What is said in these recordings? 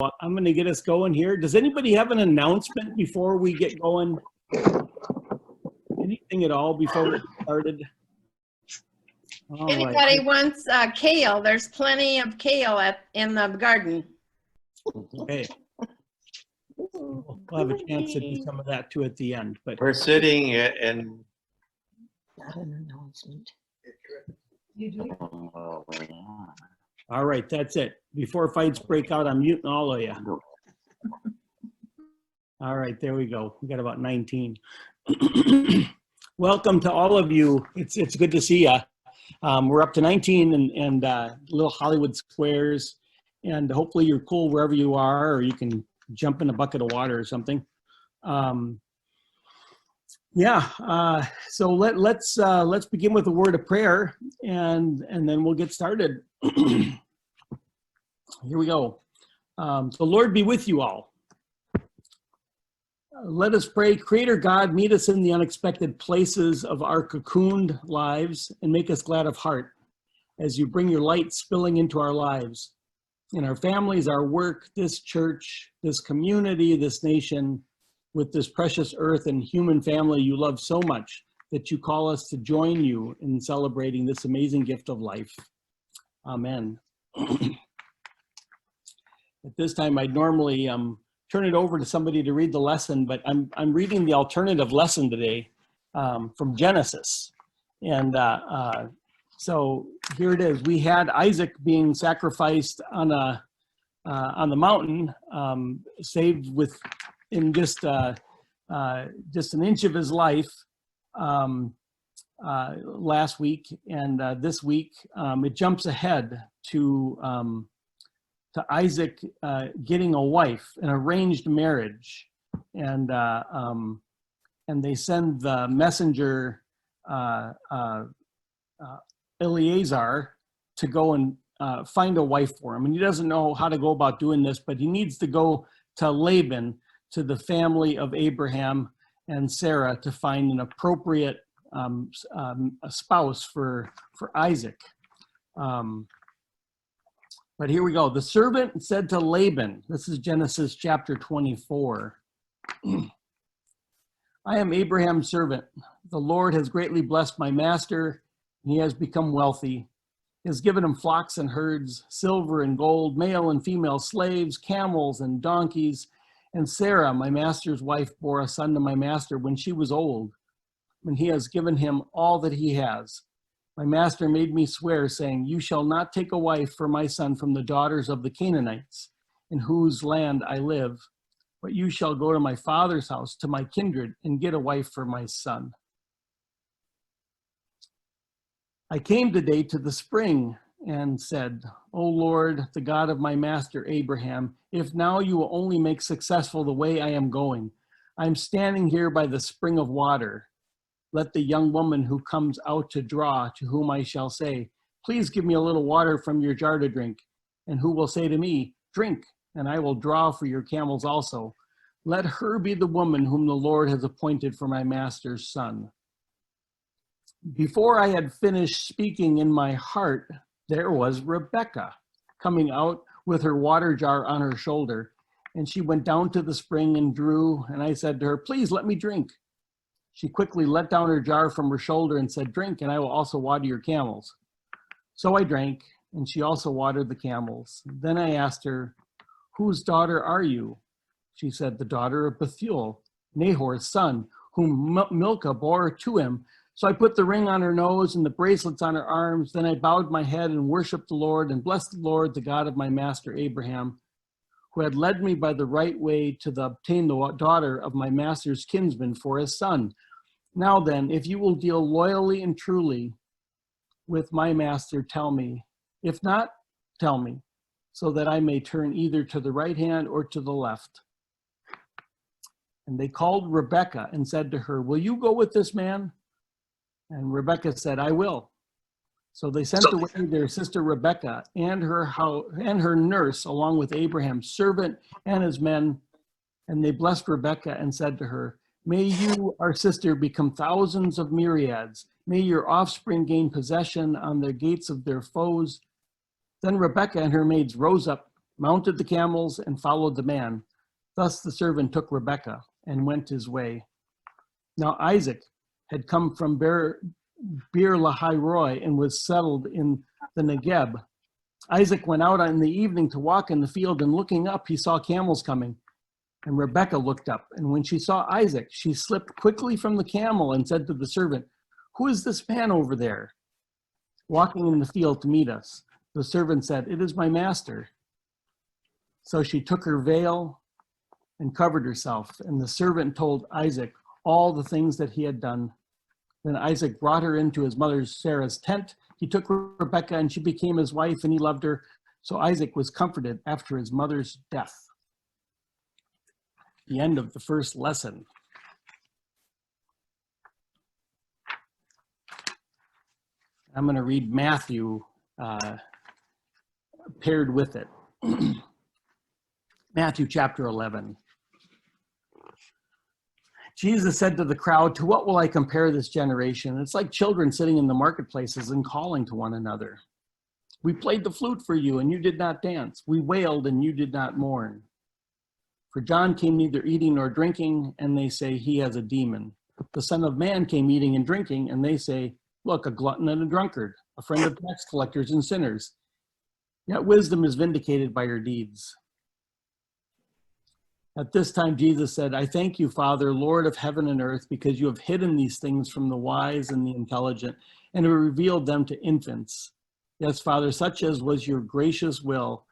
I'm going to get us going here. Does anybody have an announcement before we get going? Anything at all before we get started? All Anybody wants kale? There's plenty of kale in the garden. Okay. We'll have a chance to do some of that too at the end. But we're sitting and Not an announcement. oh, yeah. all right, that's it. Before fights break out, I'm muting all of you. All right, there we go. We got about 19. Welcome to all of you. It's good to see you. We're up to 19 and little Hollywood squares, and hopefully you're cool wherever you are, or you can jump in a bucket of water or something. So let's begin with a word of prayer, and then we'll get started. Here we go. The Lord be with you all. Let us pray. Creator God, meet us in the unexpected places of our cocooned lives and make us glad of heart as you bring your light spilling into our lives, in our families, our work, this church, this community, this nation, with this precious earth and human family you love so much that you call us to join you in celebrating this amazing gift of life. Amen. At this time, I'd normally turn it over to somebody to read the lesson, but I'm reading the alternative lesson today from Genesis. And so here it is. We had Isaac being sacrificed on the mountain, saved in just an inch of his life last week, and this week it jumps ahead to Isaac getting a wife, an arranged marriage, and they send the messenger Eleazar to go and find a wife for him. And he doesn't know how to go about doing this, but he needs to go to Laban, to the family of Abraham and Sarah, to find an appropriate a spouse for Isaac. But here we go. The servant said to Laban, this is Genesis chapter 24. I am Abraham's servant. The Lord has greatly blessed my master, and he has become wealthy. He has given him flocks and herds, silver and gold, male and female slaves, camels and donkeys. And Sarah, my master's wife, bore a son to my master when she was old, and he has given him all that he has. My master made me swear, saying, you shall not take a wife for my son from the daughters of the Canaanites, in whose land I live, but you shall go to my father's house, to my kindred, and get a wife for my son. I came today to the spring and said, O Lord, the God of my master Abraham, if now you will only make successful the way I am going, I am standing here by the spring of water. Let the young woman who comes out to draw, to whom I shall say, please give me a little water from your jar to drink, and who will say to me, drink, and I will draw for your camels also. Let her be the woman whom the Lord has appointed for my master's son. Before I had finished speaking in my heart, there was Rebekah coming out with her water jar on her shoulder, and she went down to the spring and drew, and I said to her, please let me drink. She quickly let down her jar from her shoulder and said, drink, and I will also water your camels. So I drank, and she also watered the camels. Then I asked her, whose daughter are you? She said, the daughter of Bethuel, Nahor's son, whom Milcah bore to him. So I put the ring on her nose and the bracelets on her arms. Then I bowed my head and worshiped the Lord and blessed the Lord, the God of my master Abraham, who had led me by the right way to obtain the daughter of my master's kinsman for his son. Now then, if you will deal loyally and truly with my master, tell me. If not, tell me, so that I may turn either to the right hand or to the left. And they called Rebekah and said to her, will you go with this man? And Rebekah said, I will. So they sent away their sister Rebekah and her nurse, along with Abraham's servant and his men. And they blessed Rebekah and said to her, may you, our sister, become thousands of myriads. May your offspring gain possession on the gates of their foes. Then Rebekah and her maids rose up mounted the camels, and followed the man. Thus the servant took Rebekah and went his way. Now Isaac had come from Beer Lahai Roi and was settled in the Negeb. Isaac went out in the evening to walk in the field, and looking up, he saw camels coming. And Rebekah looked up, and when she saw Isaac, she slipped quickly from the camel and said to the servant, "Who is this man over there, walking in the field to meet us?" The servant said, "It is my master." So she took her veil and covered herself, and the servant told Isaac all the things that he had done. Then Isaac brought her into his mother Sarah's tent. He took Rebekah, and she became his wife, and he loved her. So Isaac was comforted after his mother's death. The end of the first lesson. I'm going to read Matthew paired with it. Matthew chapter 11. Jesus said to the crowd, "To what will I compare this generation? It's like children sitting in the marketplaces and calling to one another. We played the flute for you, and you did not dance. We wailed, and you did not mourn. For John came neither eating nor drinking, and they say he has a demon. The Son of Man came eating and drinking, and they say, look, a glutton and a drunkard, a friend of tax collectors and sinners. Yet wisdom is vindicated by her deeds." At this time, Jesus said, "I thank you, Father, Lord of heaven and earth, because you have hidden these things from the wise and the intelligent, and have revealed them to infants. Yes, Father, such as was your gracious will.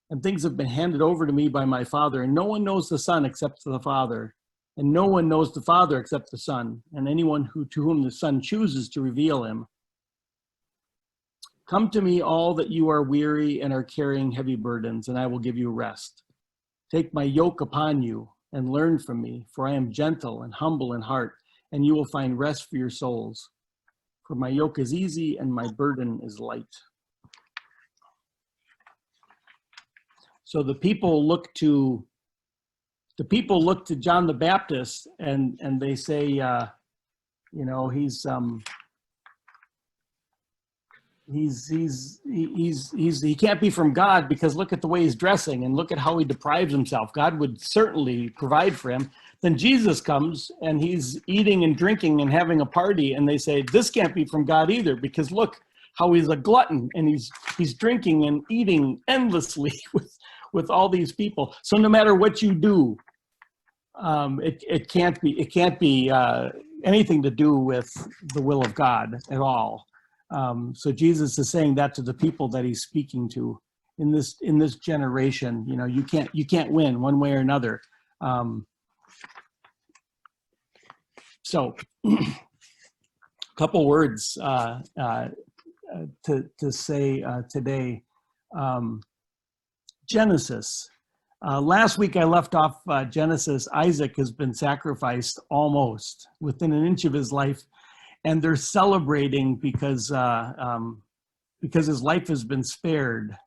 And things have been handed over to me by my Father, and no one knows the Son except the Father, and no one knows the Father except the Son, and anyone to whom the Son chooses to reveal him. Come to me, all that you are weary and are carrying heavy burdens, and I will give you rest. Take my yoke upon you and learn from me, for I am gentle and humble in heart, and you will find rest for your souls. For my yoke is easy and my burden is light." So the people look to John the Baptist, and they say, he can't be from God, because look at the way he's dressing and look at how he deprives himself. God would certainly provide for him. Then Jesus comes and he's eating and drinking and having a party, and they say, this can't be from God either, because look how he's a glutton and he's drinking and eating endlessly with all these people. So no matter what you do, it can't be anything to do with the will of God at all. So Jesus is saying that to the people that he's speaking to in this generation. You can't win one way or another. So a couple words to say today. Genesis. Last week I left off Genesis. Isaac has been sacrificed almost within an inch of his life, and they're celebrating because his life has been spared,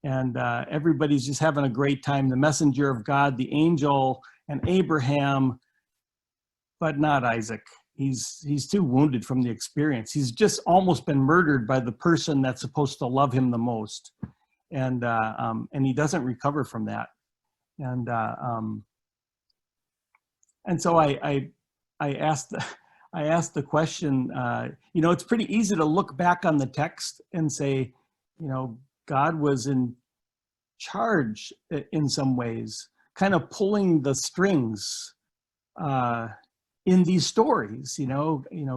and everybody's just having a great time. The messenger of God, the angel, and Abraham, but not Isaac. He's too wounded from the experience. He's just almost been murdered by the person that's supposed to love him the most, and he doesn't recover from that. And so I asked the question. It's pretty easy to look back on the text and say, God was in charge in some ways, kind of pulling the strings in these stories.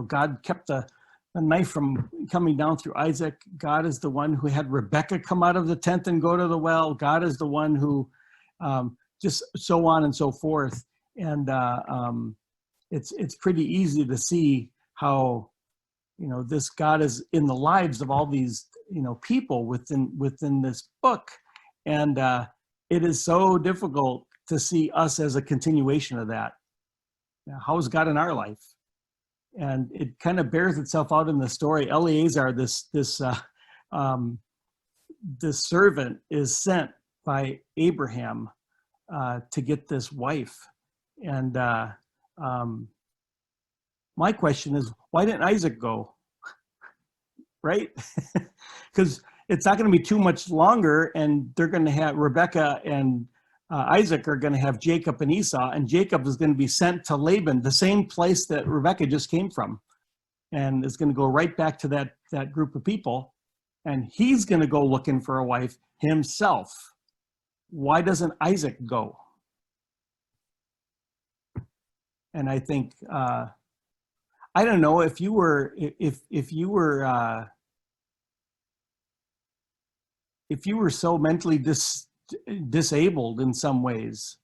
God kept the knife from coming down through Isaac. God is the one who had Rebekah come out of the tent and go to the well. God is the one who just so on and so forth. And it's pretty easy to see how, this God is in the lives of all these, people within this book. And it is so difficult to see us as a continuation of that. How is God in our life? And it kind of bears itself out in the story. Eleazar, this servant, is sent by Abraham to get this wife. And my question is, why didn't Isaac go? Right? Because it's not going to be too much longer, and they're going to have Rebecca and Isaac are going to have Jacob and Esau, and Jacob is going to be sent to Laban, the same place that Rebecca just came from, and is going to go right back to that group of people, and he's going to go looking for a wife himself. Why doesn't Isaac go? And I think I don't know if you were so mentally disabled in some ways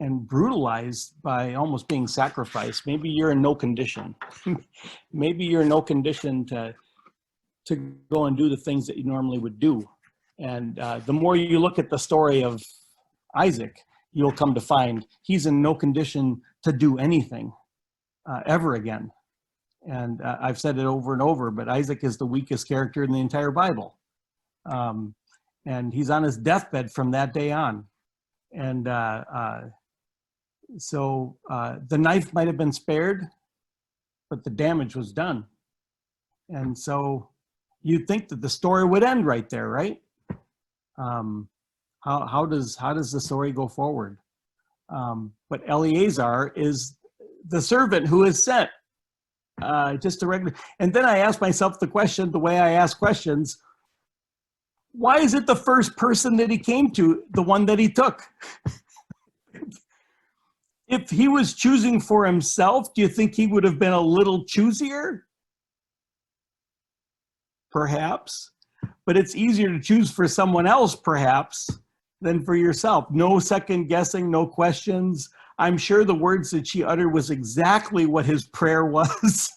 and brutalized by almost being sacrificed. Maybe you're in no condition. Maybe you're in no condition to go and do the things that you normally would do. And the more you look at the story of Isaac, you'll come to find he's in no condition to do anything ever again. And I've said it over and over, but Isaac is the weakest character in the entire Bible. And he's on his deathbed from that day on. And so the knife might have been spared, but the damage was done. And so you'd think that the story would end right there, right? How does the story go forward? But Eleazar is the servant who is sent, just a regular. And then I ask myself the question, the way I ask questions, why is it the first person that he came to, the one that he took? If he was choosing for himself, do you think he would have been a little choosier? Perhaps. But it's easier to choose for someone else, perhaps, than for yourself. No second guessing, no questions. I'm sure the words that she uttered was exactly what his prayer was.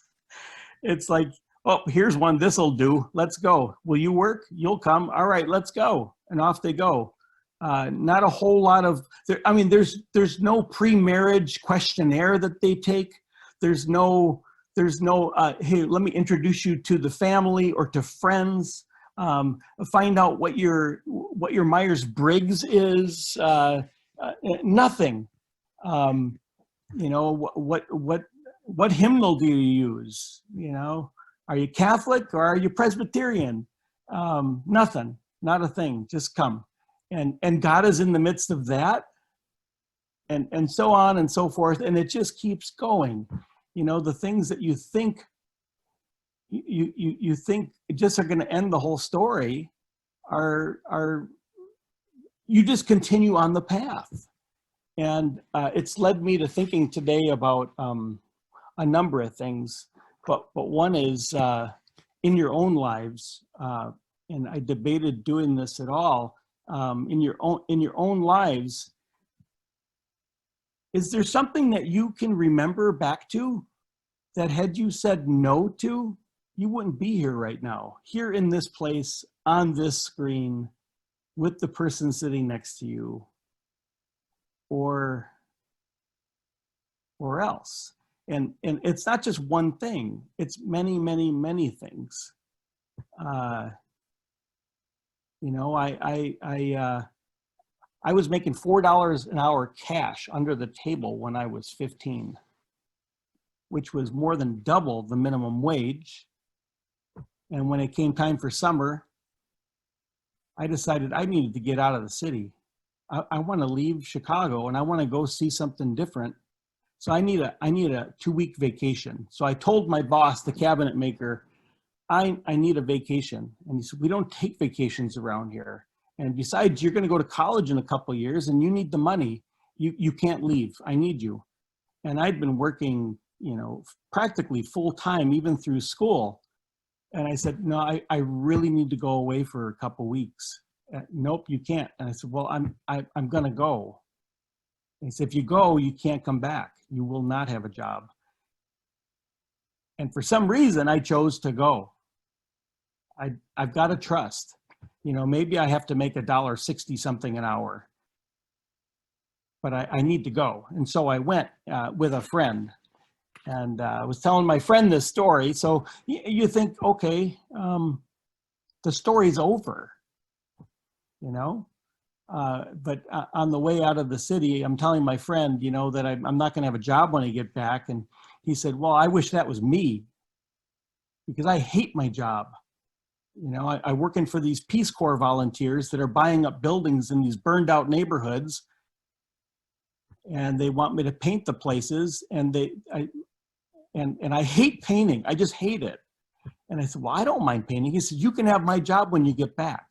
It's like, oh, here's one, this'll do. Let's go. Will you work? You'll come. All right, let's go. And off they go. Not a whole lot of, there's no pre-marriage questionnaire that they take. There's no, hey, let me introduce you to the family or to friends. Find out what your Myers-Briggs is. Nothing. What hymnal do you use? Are you Catholic or are you Presbyterian? Nothing, not a thing, just come. And God is in the midst of that, and so on and so forth, and it just keeps going. The things that you think you think just are going to end the whole story are you just continue on the path. And it's led me to thinking today about a number of things, but one is in your own lives, and I debated doing this at all. In your own lives, is there something that you can remember back to that had you said no to, you wouldn't be here right now, here in this place, on this screen, with the person sitting next to you, or else? And it's not just one thing, it's many, many, many things. I was making $4 an hour cash under the table when I was 15, which was more than double the minimum wage. And when it came time for summer, I decided I needed to get out of the city. I want to leave Chicago and I want to go see something different. So I need a 2-week vacation. So I told my boss, the cabinet maker, I need a vacation. And he said, we don't take vacations around here. And besides, you're going to go to college in a couple of years and you need the money. You can't leave. I need you. And I'd been working, practically full time, even through school. And I said, no, I really need to go away for a couple of weeks. Nope, you can't. And I said, well, I'm going to go. And he said, if you go, you can't come back. You will not have a job. And for some reason, I chose to go. I've got to trust. Maybe I have to make $1.60 something an hour, but I need to go. And so I went with a friend, and I was telling my friend this story. So you think, okay, the story's over, but on the way out of the city, I'm telling my friend, that I'm not going to have a job when I get back. And he said, well, I wish that was me, because I hate my job. You know, I working for these Peace Corps volunteers that are buying up buildings in these burned out neighborhoods, and they want me to paint the places, and I hate painting. I just hate it. And I said, well, I don't mind painting. He said, you can have my job when you get back.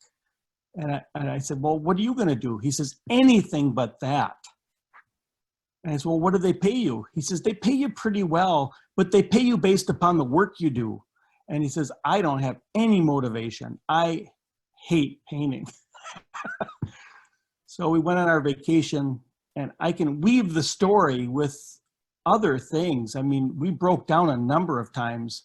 And I said, well, what are you going to do? He says, anything but that. And I said, well, what do they pay you? He says, they pay you pretty well, but they pay you based upon the work you do. And he says, I don't have any motivation. I hate painting. So we went on our vacation, and I can weave the story with other things. I mean, we broke down a number of times.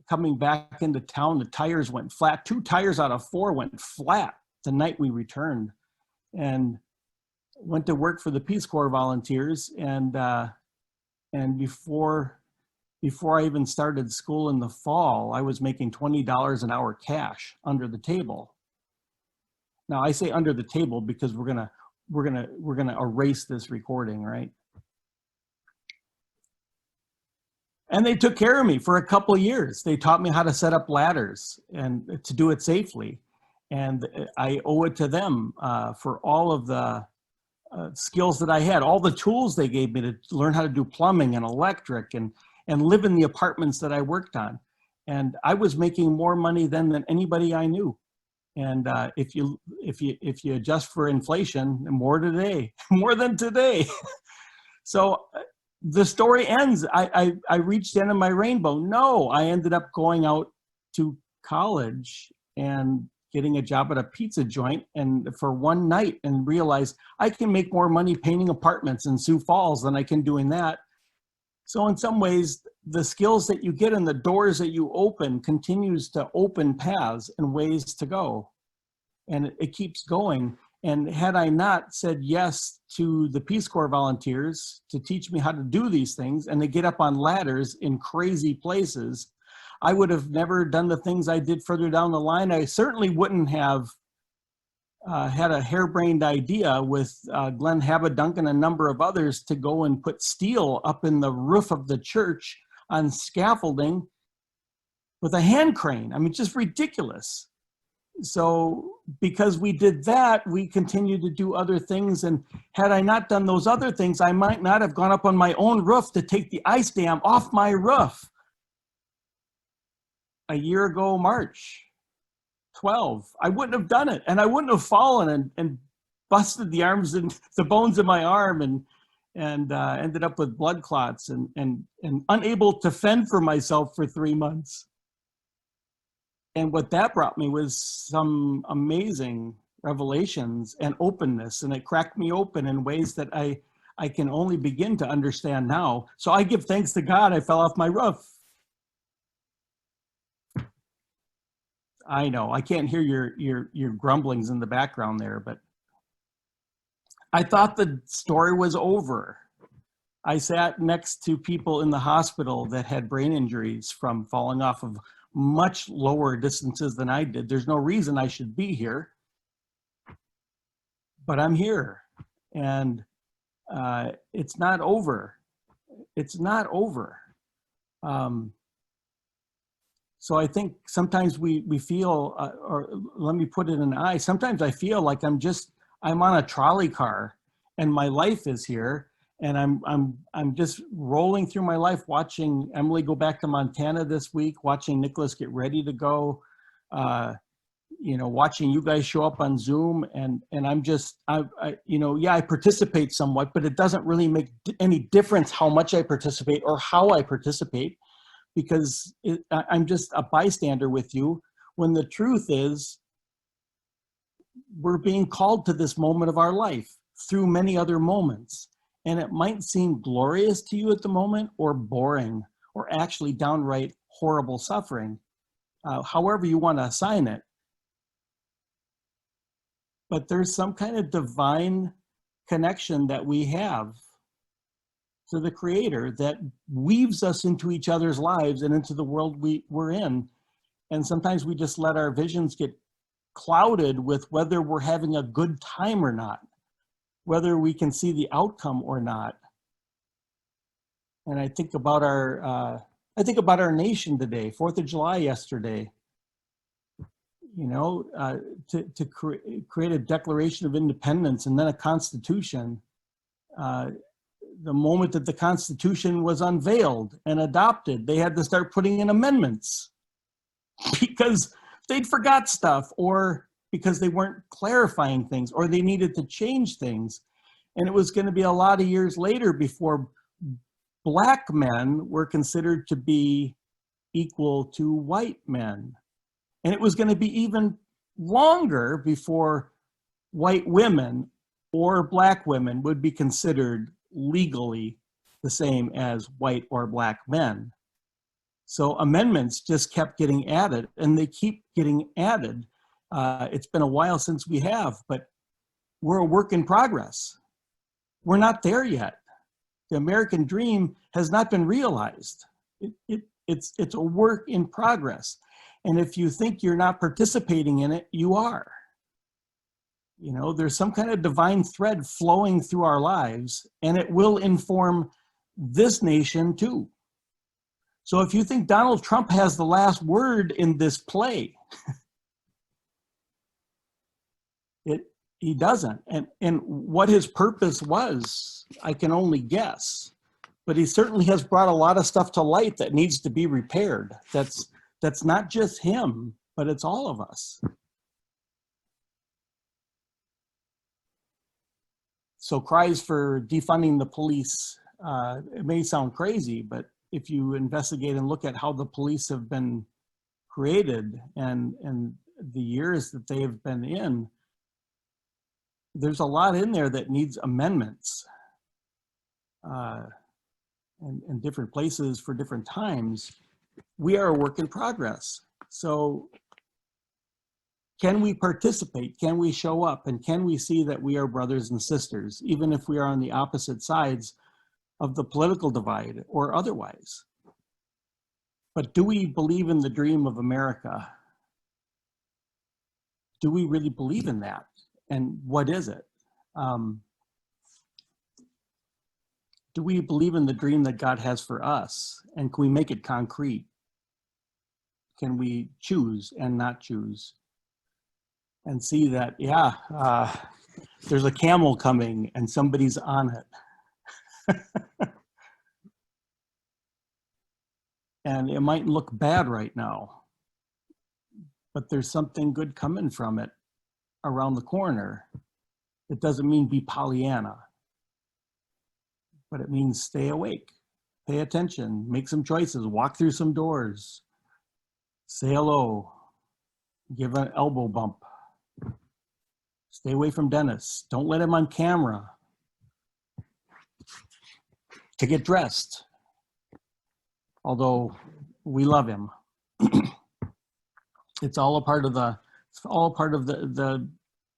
Coming back into town, the tires went flat. 2 tires out of 4 went flat the night we returned, and went to work for the Peace Corps volunteers. And before I even started school in the fall, I was making $20 an hour cash under the table. Now I say under the table because we're gonna erase this recording, right? And they took care of me for a couple of years. They taught me how to set up ladders and to do it safely. And I owe it to them for all of the skills that I had, all the tools they gave me to learn how to do plumbing and electric and live in the apartments that I worked on. And I was making more money then than anybody I knew. And if you adjust for inflation, more today, more than today. So the story ends. I reached the end of my rainbow. No, I ended up going out to college and getting a job at a pizza joint and for one night, and realized I can make more money painting apartments in Sioux Falls than I can doing that. So in some ways, the skills that you get and the doors that you open continues to open paths and ways to go. And it keeps going. And had I not said yes to the Peace Corps volunteers to teach me how to do these things and to get up on ladders in crazy places, I would have never done the things I did further down the line. I certainly wouldn't have had a harebrained idea with Glenn Habadunk and a number of others to go and put steel up in the roof of the church on scaffolding with a hand crane. I mean, just ridiculous. So because we did that, we continued to do other things. And had I not done those other things, I might not have gone up on my own roof to take the ice dam off my roof. A year ago, March 12, I wouldn't have done it. And I wouldn't have fallen and busted the arms and the bones in my arm and ended up with blood clots and unable to fend for myself for 3 months. And what that brought me was some amazing revelations and openness, and it cracked me open in ways that I can only begin to understand now. So I give thanks to God I fell off my roof. I know, I can't hear your grumblings in the background there, but I thought the story was over. I sat next to people in the hospital that had brain injuries from falling off of much lower distances than I did. There's no reason I should be here, but I'm here, and it's not over. It's not over. So I think sometimes we feel, or let me put it in I, sometimes I feel like I'm on a trolley car and my life is here, and I'm just rolling through my life, watching Emily go back to Montana this week, watching Nicholas get ready to go, watching you guys show up on Zoom, and I'm just, I participate somewhat, but it doesn't really make any difference how much I participate or how I participate, because I'm just a bystander with you, when the truth is we're being called to this moment of our life through many other moments. And it might seem glorious to you at the moment, or boring, or actually downright horrible suffering, however you want to assign it. But there's some kind of divine connection that we have to the Creator that weaves us into each other's lives and into the world we're in. And sometimes we just let our visions get clouded with whether we're having a good time or not, whether we can see the outcome or not. And I think about our I think about our nation today, 4th of July yesterday, you know, to create a Declaration of Independence and then a Constitution. The moment that the Constitution was unveiled and adopted, they had to start putting in amendments because they'd forgot stuff, or because they weren't clarifying things, or they needed to change things. And it was going to be a lot of years later before Black men were considered to be equal to white men. And it was going to be even longer before white women or Black women would be considered legally the same as white or Black men. So amendments just kept getting added, and they keep getting added. It's been a while since we have, but we're a work in progress. We're not there yet. The American dream has not been realized. It's a work in progress. And if you think you're not participating in it, you are. You know, there's some kind of divine thread flowing through our lives, and it will inform this nation too. So if you think Donald Trump has the last word in this play, he doesn't. And what his purpose was, I can only guess. But he certainly has brought a lot of stuff to light that needs to be repaired. That's not just him, but it's all of us. So cries for defunding the police, it may sound crazy, but if you investigate and look at how the police have been created and the years that they have been in, there's a lot in there that needs amendments and different places for different times. We are a work in progress. So can we participate? Can we show up? And can we see that we are brothers and sisters, even if we are on the opposite sides of the political divide or otherwise? But do we believe in the dream of America? Do we really believe in that? And what is it? Do we believe in the dream that God has for us? And can we make it concrete? Can we choose and not choose? And see that, yeah, there's a camel coming and somebody's on it. And it might look bad right now, but there's something good coming from it around the corner. It doesn't mean be Pollyanna, but it means stay awake, pay attention, make some choices, walk through some doors, say hello, give an elbow bump, stay away from Dennis, don't let him on camera, to get dressed, although we love him. It's all a part of the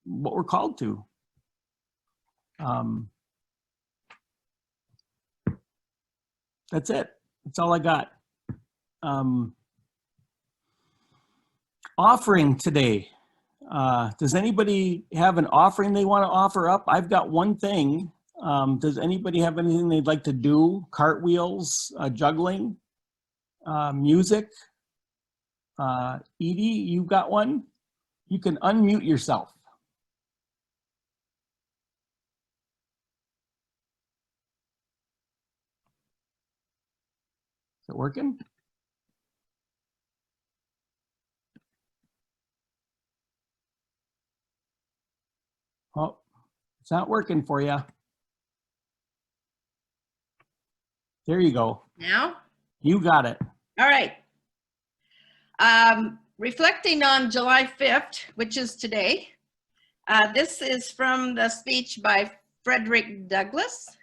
what we're called to. That's it. That's all I got. Offering today. Does anybody have an offering they want to offer up? I've got one thing. Does anybody have anything they'd like to do? Cartwheels, juggling, music? Edie, you got one? You can unmute yourself. Is it working? Oh, it's not working for you. There you go. Now? You got it. All right. Reflecting on July 5th, which is today, this is from the speech by Frederick Douglass.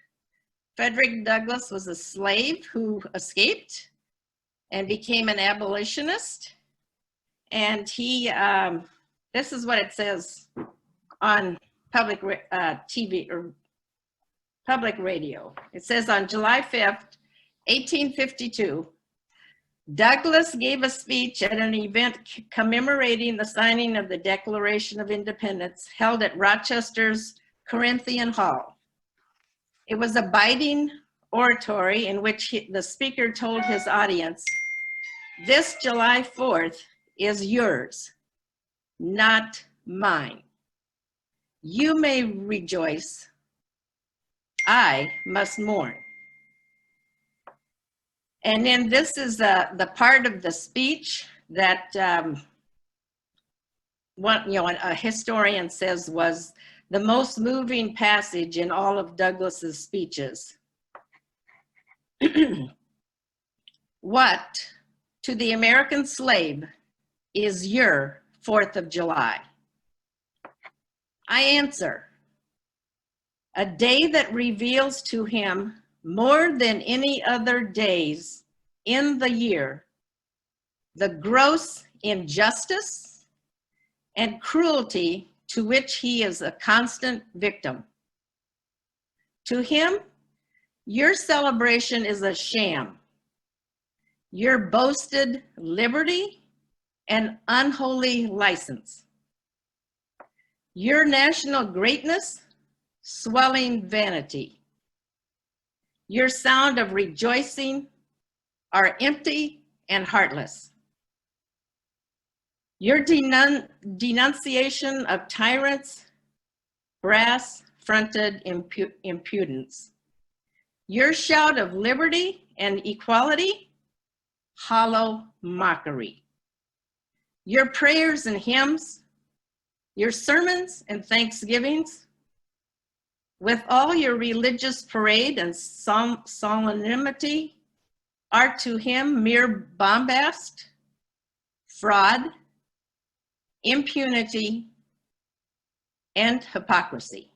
Frederick Douglass was a slave who escaped and became an abolitionist. And he, this is what it says on public TV or public radio. It says on July 5th, 1852, Douglass gave a speech at an event commemorating the signing of the Declaration of Independence held at Rochester's Corinthian Hall. It was a biting oratory in which the speaker told his audience, "This July 4th is yours, not mine. You may rejoice. I must mourn." And then this is the part of the speech that a historian says was the most moving passage in all of Douglas's speeches. What, to the American slave, is your 4th of July? I answer, a day that reveals to him more than any other days in the year the gross injustice and cruelty to which he is a constant victim. To him, your celebration is a sham. Your boasted liberty an unholy license. Your national greatness, swelling vanity. Your sound of rejoicing are empty and heartless. Your denunciation of tyrants, brass-fronted impudence. Your shout of liberty and equality, hollow mockery. Your prayers and hymns, your sermons and thanksgivings, with all your religious parade and solemnity, are to him mere bombast, fraud, impunity, and hypocrisy.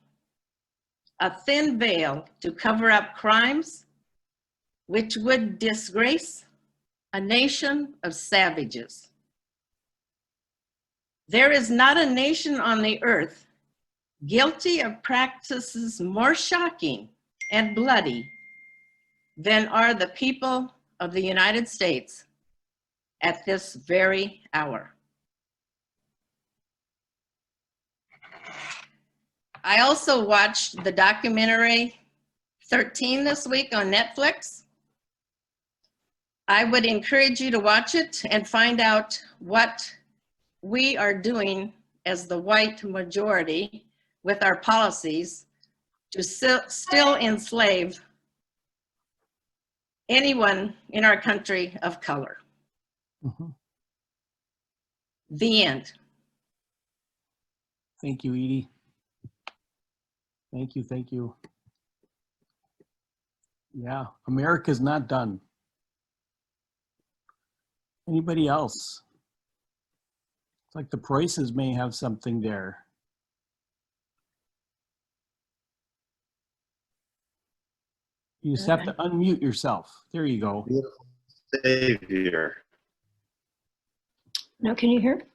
A thin veil to cover up crimes which would disgrace a nation of savages. There is not a nation on the earth guilty of practices more shocking and bloody than are the people of the United States at this very hour. I also watched the documentary 13 this week on Netflix. I would encourage you to watch it and find out what we are doing as the white majority with our policies to still enslave anyone in our country of color. Mhm. The end. Thank you, Edie. Thank you, thank you. Yeah, America's not done. Anybody else? It's like the Preußes may have something there. You just have to unmute yourself. There you go. Beautiful Savior. Now, can you hear?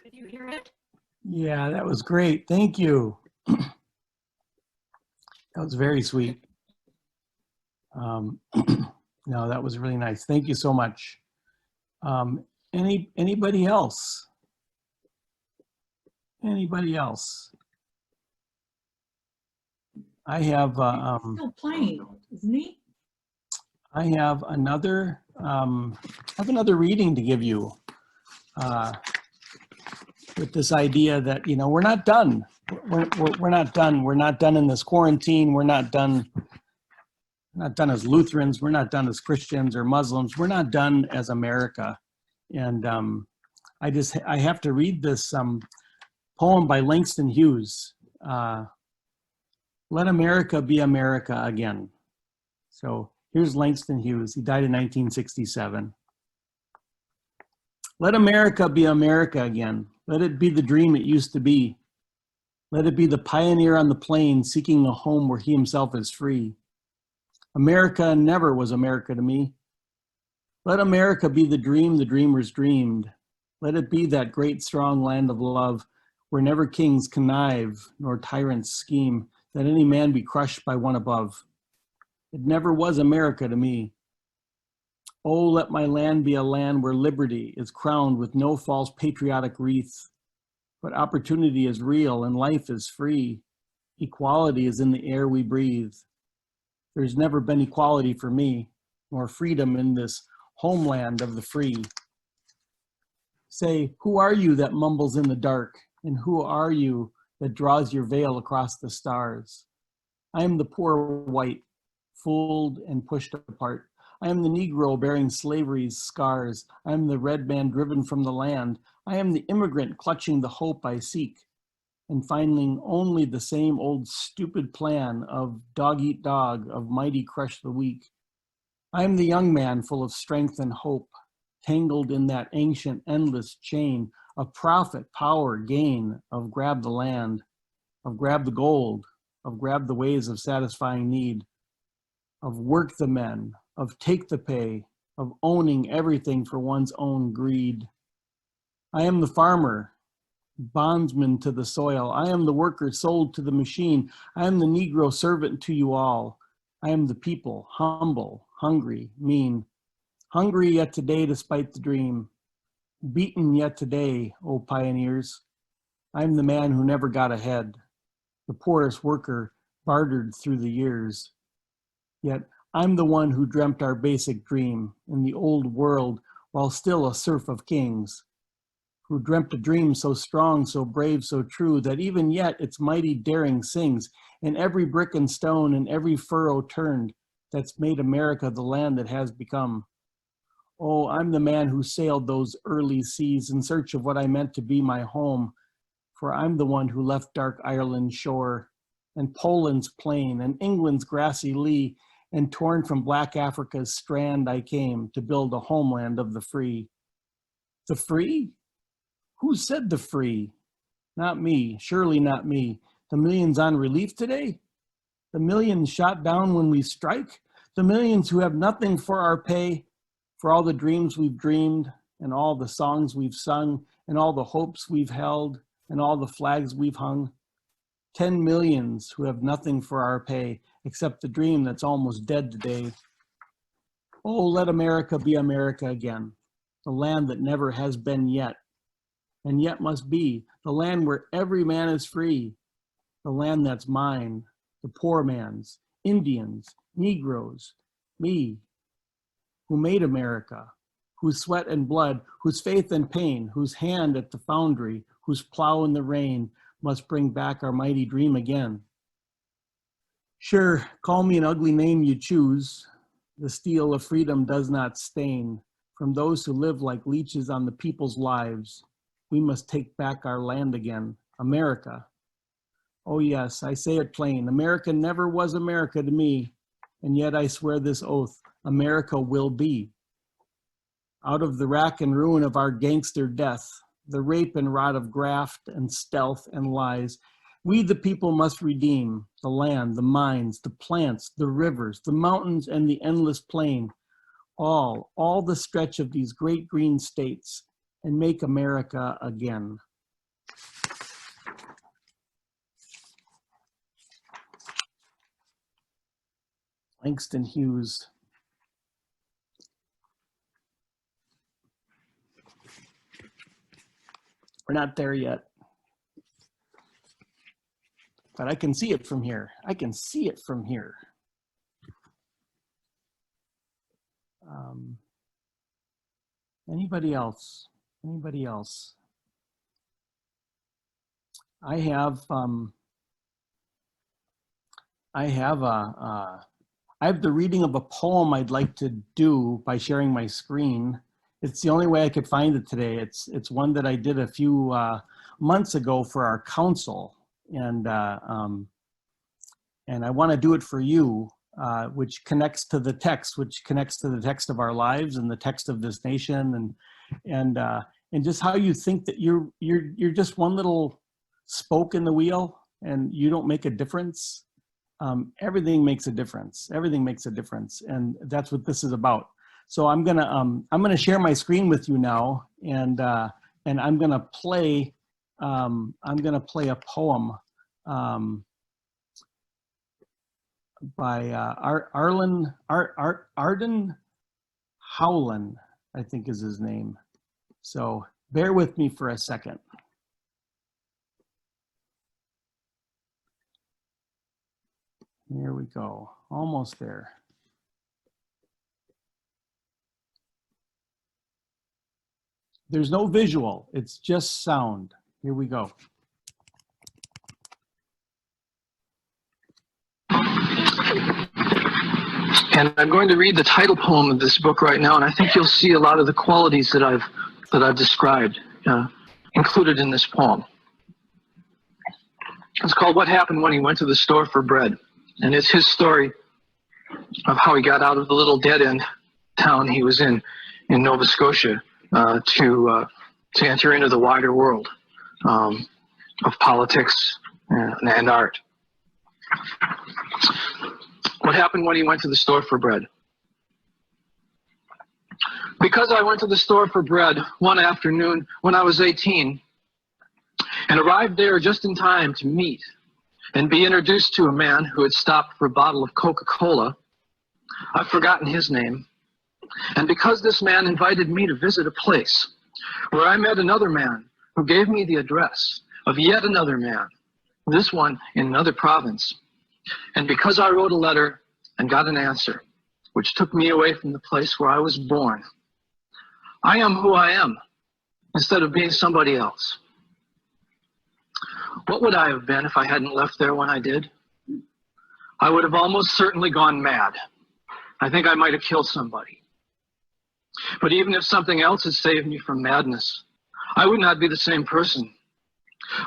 Could you hear it? Yeah, that was great. Thank you. That was very sweet. No, that was really nice. Thank you so much. Anybody else? Anybody else? I have He's still playing, isn't he? I have another reading to give you with this idea that, you know, we're not done. We're not done. We're not done in this quarantine. We're not done. Not done as Lutherans. We're not done as Christians or Muslims. We're not done as America. And I have to read this poem by Langston Hughes. Let America be America again. So here's Langston Hughes. He died in 1967. Let America be America again. Let it be the dream it used to be. Let it be the pioneer on the plain seeking a home where he himself is free. America never was America to me. Let America be the dream the dreamers dreamed. Let it be that great strong land of love where never kings connive nor tyrants scheme, that any man be crushed by one above. It never was America to me. Oh, let my land be a land where liberty is crowned with no false patriotic wreath, but opportunity is real and life is free. Equality is in the air we breathe. There's never been equality for me, nor freedom in this homeland of the free. Say, who are you that mumbles in the dark? And who are you that draws your veil across the stars? I am the poor white, fooled and pushed apart. I am the Negro bearing slavery's scars. I am the red man driven from the land. I am the immigrant clutching the hope I seek and finding only the same old stupid plan of dog eat dog, of mighty crush the weak. I am the young man full of strength and hope, tangled in that ancient endless chain of profit, power, gain, of grab the land, of grab the gold, of grab the ways of satisfying need, of work the men, of take the pay, of owning everything for one's own greed. I am the farmer, bondsman to the soil. I am the worker sold to the machine. I am the Negro servant to you all. I am the people, humble, hungry, mean, hungry yet today despite the dream, beaten yet today, O pioneers. I am the man who never got ahead, the poorest worker bartered through the years. Yet I'm the one who dreamt our basic dream in the old world while still a serf of kings, who dreamt a dream so strong, so brave, so true, that even yet its mighty daring sings in every brick and stone and every furrow turned, that's made America the land that has become. Oh, I'm the man who sailed those early seas in search of what I meant to be my home, for I'm the one who left dark Ireland's shore and Poland's plain and England's grassy lea, and torn from black Africa's strand I came to build a homeland of the free. The free? Who said the free? Not me, surely not me. The millions on relief today? The millions shot down when we strike? The millions who have nothing for our pay, for all the dreams we've dreamed, and all the songs we've sung, and all the hopes we've held, and all the flags we've hung? 10 millions who have nothing for our pay, except the dream that's almost dead today. Oh, let America be America again, the land that never has been yet, and yet must be, the land where every man is free, the land that's mine, the poor man's, Indians, Negroes, me, who made America, whose sweat and blood, whose faith and pain, whose hand at the foundry, whose plow in the rain, must bring back our mighty dream again. Sure, call me an ugly name you choose. The steel of freedom does not stain. From those who live like leeches on the people's lives, we must take back our land again, America. Oh yes, I say it plain, America never was America to me, and yet I swear this oath, America will be. Out of the rack and ruin of our gangster death, the rape and rot of graft and stealth and lies, we the people must redeem the land, the mines, the plants, the rivers, the mountains, and the endless plain, all the stretch of these great green states, and make America again. Langston Hughes. We're not there yet. But I can see it from here. I can see it from here. Anybody else? Anybody else? I have the reading of a poem I'd like to do by sharing my screen. It's the only way I could find it today. It's one that I did a few months ago for our council, and I want to do it for you. which connects to the text, which connects to the text of our lives and the text of this nation, and just how you think that you're just one little spoke in the wheel and you don't make a difference. Everything makes a difference. Everything makes a difference, and that's what this is about. So I'm gonna share my screen with you now, and I'm gonna play a poem by Arden Howland, I think is his name. So bear with me for a second. Here we go, almost there. There's no visual, it's just sound. Here we go. And I'm going to read the title poem of this book right now, and I think you'll see a lot of the qualities that I've described included in this poem. It's called What Happened When He Went to the Store for Bread, and it's his story of how he got out of the little dead-end town he was in Nova Scotia to enter into the wider world of politics and art. What happened when he went to the store for bread? Because I went to the store for bread one afternoon when I was 18 and arrived there just in time to meet and be introduced to a man who had stopped for a bottle of Coca-Cola. I've forgotten his name. And because this man invited me to visit a place where I met another man who gave me the address of yet another man, this one in another province. And because I wrote a letter and got an answer, which took me away from the place where I was born, I am who I am instead of being somebody else. What would I have been if I hadn't left there when I did? I would have almost certainly gone mad. I think I might have killed somebody. But even if something else had saved me from madness, I would not be the same person.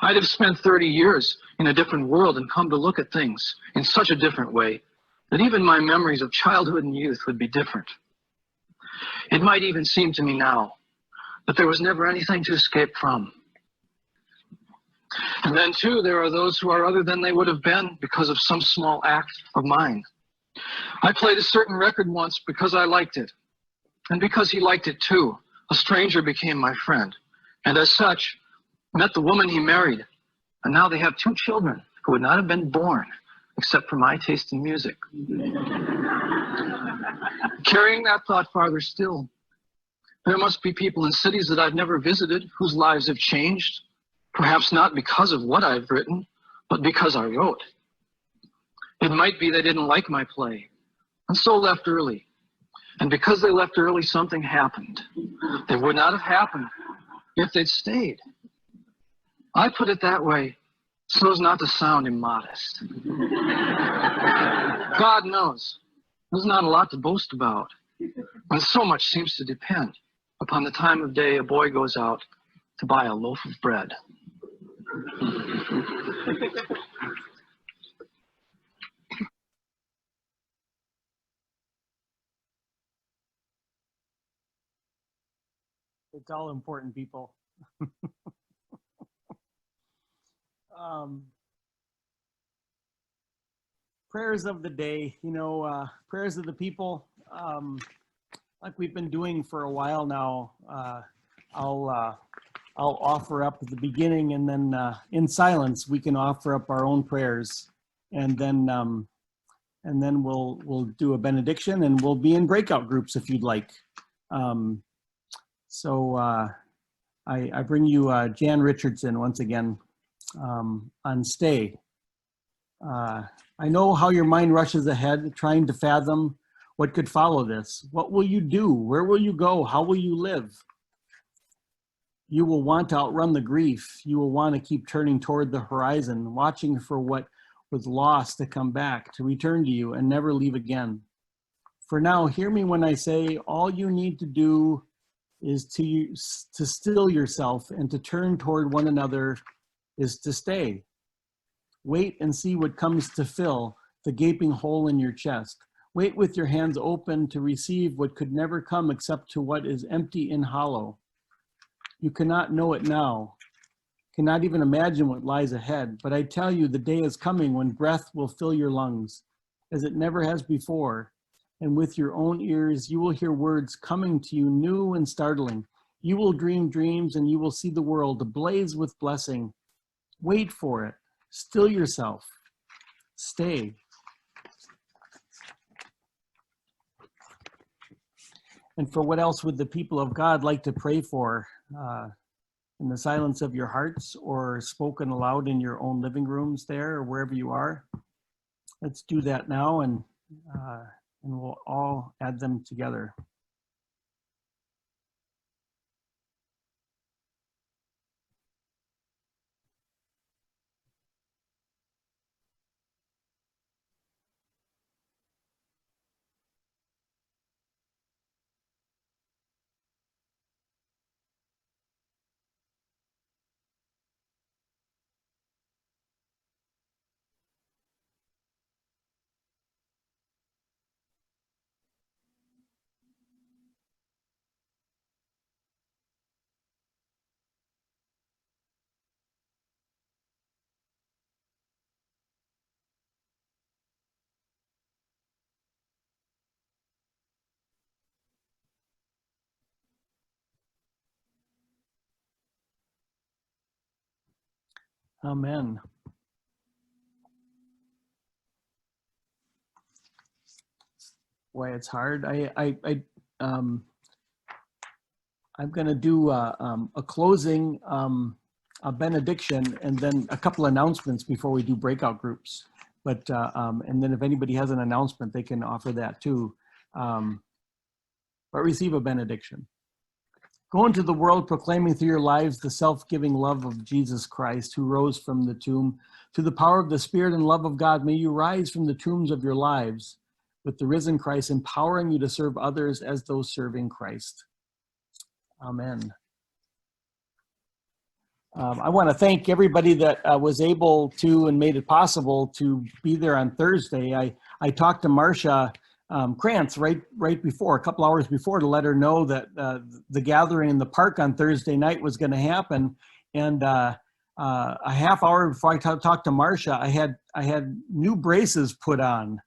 I'd have spent 30 years in a different world and come to look at things in such a different way that even my memories of childhood and youth would be different. It might even seem to me now that there was never anything to escape from. And then too, there are those who are other than they would have been because of some small act of mine. I played a certain record once because I liked it. And because he liked it too, a stranger became my friend. And as such, met the woman he married. And now they have 2 children who would not have been born except for my taste in music. Carrying that thought farther still, there must be people in cities that I've never visited whose lives have changed, perhaps not because of what I've written, but because I wrote. It might be they didn't like my play, and so left early. And because they left early, something happened. That would not have happened if they'd stayed. I put it that way so as not to sound immodest. God knows, there's not a lot to boast about, when so much seems to depend upon the time of day a boy goes out to buy a loaf of bread. It's all important, people. Prayers of the day, prayers of the people, like we've been doing for a while now. I'll offer up at the beginning, and then in silence we can offer up our own prayers, and then we'll do a benediction, and we'll be in breakout groups if you'd like. So I bring you Jan Richardson once again on Stay. I know how your mind rushes ahead, trying to fathom what could follow this. What will you do? Where will you go? How will you live? You will want to outrun the grief. You will want to keep turning toward the horizon, watching for what was lost to come back, to return to you and never leave again. For now, hear me when I say all you need to do is to still yourself, and to turn toward one another is to stay. Wait and see what comes to fill the gaping hole in your chest. Wait with your hands open to receive what could never come except to what is empty and hollow. You cannot know it now, cannot even imagine what lies ahead, but I tell you the day is coming when breath will fill your lungs, as it never has before, and with your own ears you will hear words coming to you new and startling. You will dream dreams and you will see the world ablaze with blessing. Wait for it. Still yourself. Stay. And for what else would the people of God like to pray for in the silence of your hearts or spoken aloud in your own living rooms there or wherever you are? Let's do that now, and we'll all add them together. Amen. Boy, it's hard. I'm going to do a closing, a benediction, and then a couple announcements before we do breakout groups. But and then if anybody has an announcement, they can offer that too. But receive a benediction. Go into the world proclaiming through your lives the self-giving love of Jesus Christ, who rose from the tomb. Through the power of the Spirit and love of God, may you rise from the tombs of your lives with the risen Christ, empowering you to serve others as those serving Christ. Amen. I want to thank everybody that was able to and made it possible to be there on Thursday. I talked to Marcia Krantz right before, a couple hours before, to let her know that the gathering in the park on Thursday night was going to happen. And a half hour before I talked to Marcia, I had new braces put on.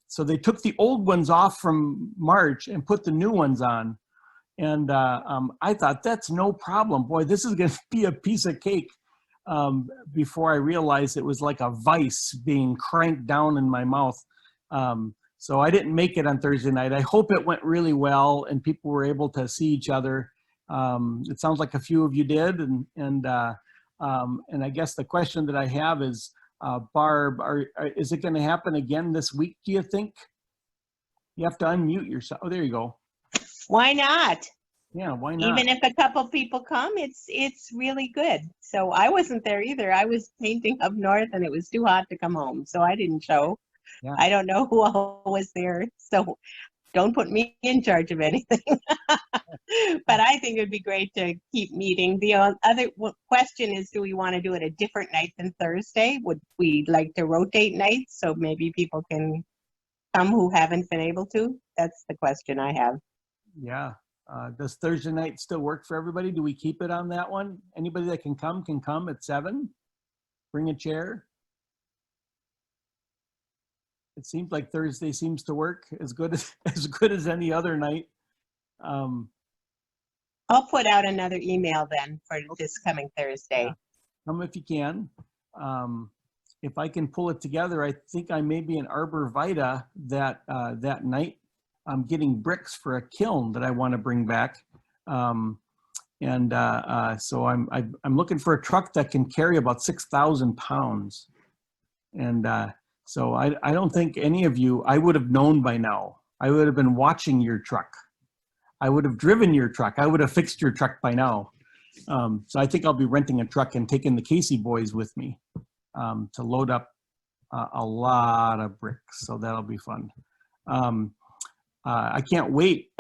So they took the old ones off from March and put the new ones on. And I thought, that's no problem. Boy, this is going to be a piece of cake. Before I realized it was like a vice being cranked down in my mouth. So I didn't make it on Thursday night. I hope it went really well and people were able to see each other. It sounds like a few of you did. And I guess the question that I have is, Barb, is it going to happen again this week, do you think? You have to unmute yourself. Oh, there you go. Why not? Yeah, why not? Even if a couple people come, it's really good. So I wasn't there either. I was painting up north and it was too hot to come home. So I didn't show. Yeah. I don't know who all was there. So don't put me in charge of anything. But I think it'd be great to keep meeting. The other question is, do we want to do it a different night than Thursday? Would we like to rotate nights so maybe people can come who haven't been able to? That's the question I have. Yeah. Does Thursday night still work for everybody? Do we keep it on that one? Anybody that can come at 7. Bring a chair. It seems like Thursday seems to work as good as any other night. I'll put out another email then for this coming Thursday. Yeah. Come if you can. If I can pull it together, I think I may be in Arbor Vita that night. I'm getting bricks for a kiln that I want to bring back. So I'm looking for a truck that can carry about 6,000 pounds. And so I don't think any of you, I would have known by now. I would have been watching your truck. I would have driven your truck. I would have fixed your truck by now. So I think I'll be renting a truck and taking the Casey boys with me to load up a lot of bricks. So that'll be fun. I can't wait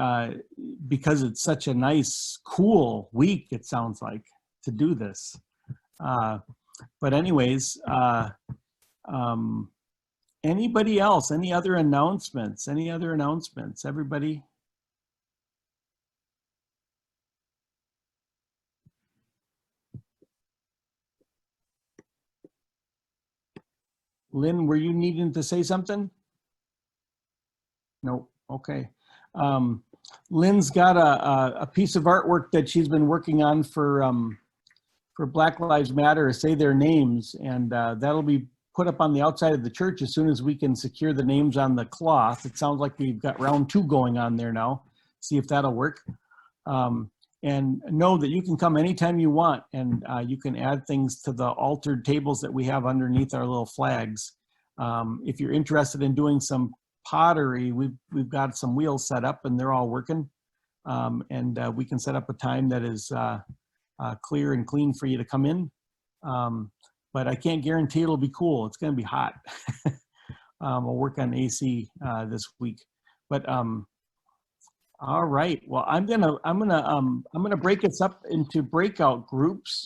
because it's such a nice, cool week, it sounds like, to do this. But anyways, Anybody else? Any other announcements? Any other announcements? Everybody? Lynn, were you needing to say something? No. Okay. Lynn's got a piece of artwork that she's been working on for Black Lives Matter, Say Their Names, and that'll be put up on the outside of the church as soon as we can secure the names on the cloth. It sounds like we've got round 2 going on there now. See if that'll work. And know that you can come anytime you want, and you can add things to the altered tables that we have underneath our little flags. If you're interested in doing some pottery, we've got some wheels set up and they're all working. And we can set up a time that is clear and clean for you to come in. But I can't guarantee it'll be cool. It's going to be hot. We'll work on AC this week. But all right. Well, I'm gonna break us up into breakout groups.